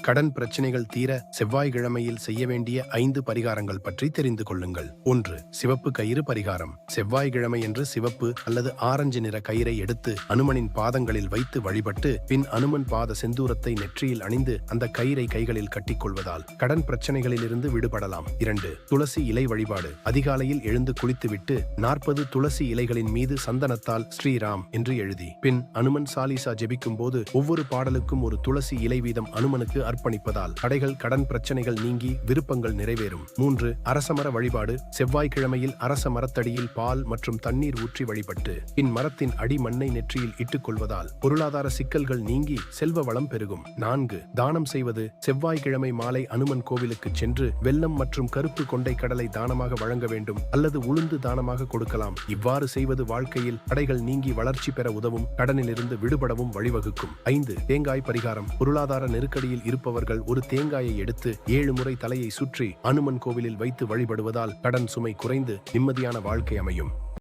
கடன் பிரச்சனைகள் தீர செவ்வாய்க்கிழமையில் செய்ய வேண்டிய 5 பரிகாரங்கள் பற்றி தெரிந்து கொள்ளுங்கள். 1. சிவப்பு கயிறு பரிகாரம். செவ்வாய்க்கிழமையன்று சிவப்பு அல்லது ஆரஞ்சு நிற கயிறை எடுத்து அனுமனின் பாதங்களில் வைத்து வழிபட்டு பின் அனுமன் பாத செந்தூரத்தை நெற்றியில் அணிந்து அந்த கயிறை கைகளில் கட்டிக்கொள்வதால் கடன் பிரச்சனைகளிலிருந்து விடுபடலாம். 2. துளசி இலை வழிபாடு. அதிகாலையில் எழுந்து குளித்துவிட்டு 40 துளசி இலைகளின் மீது சந்தனத்தால் ஸ்ரீராம் என்று எழுதி பின் அனுமன் சாலிசா ஜெபிக்கும் போது ஒவ்வொரு பாடலுக்கும் ஒரு துளசி இலை வீதம் அனுமனுக்கு அர்ப்பணிப்பதால் தடைகள், கடன் பிரச்சனைகள் நீங்கி விருப்பங்கள் நிறைவேறும். 3. அரசமர வழிபாடு. செவ்வாய்க்கிழமையில் அரச மரத்தடியில் பால் மற்றும் தண்ணீர் ஊற்றி வழிபட்டு பின் மரத்தின் அடி மண்ணை நெற்றியில் இட்டுக் கொள்வதால் பொருளாதார சிக்கல்கள் நீங்கி செல்வ வளம் பெருகும். 4. தானம் செய்வது. செவ்வாய்க்கிழமை மாலை அனுமன் கோவிலுக்கு சென்று வெல்லம் மற்றும் கருப்பு கொண்டை கடலை தானமாக வழங்க வேண்டும் அல்லது உளுந்து தானமாக கொடுக்கலாம். இவ்வாறு செய்வது வாழ்க்கையில் தடைகள் நீங்கி வளர்ச்சி பெற உதவும், கடனிலிருந்து விடுபடவும் வழிவகுக்கும். 5. தேங்காய் பரிகாரம். பொருளாதார நெருக்கடியில் இருப்பவர்கள் ஒரு தேங்காயை எடுத்து 7 முறை தலையை சுற்றி அனுமன் கோவிலில் வைத்து வழிபடுவதால் கடன் சுமை குறைந்து நிம்மதியான வாழ்க்கை அமையும்.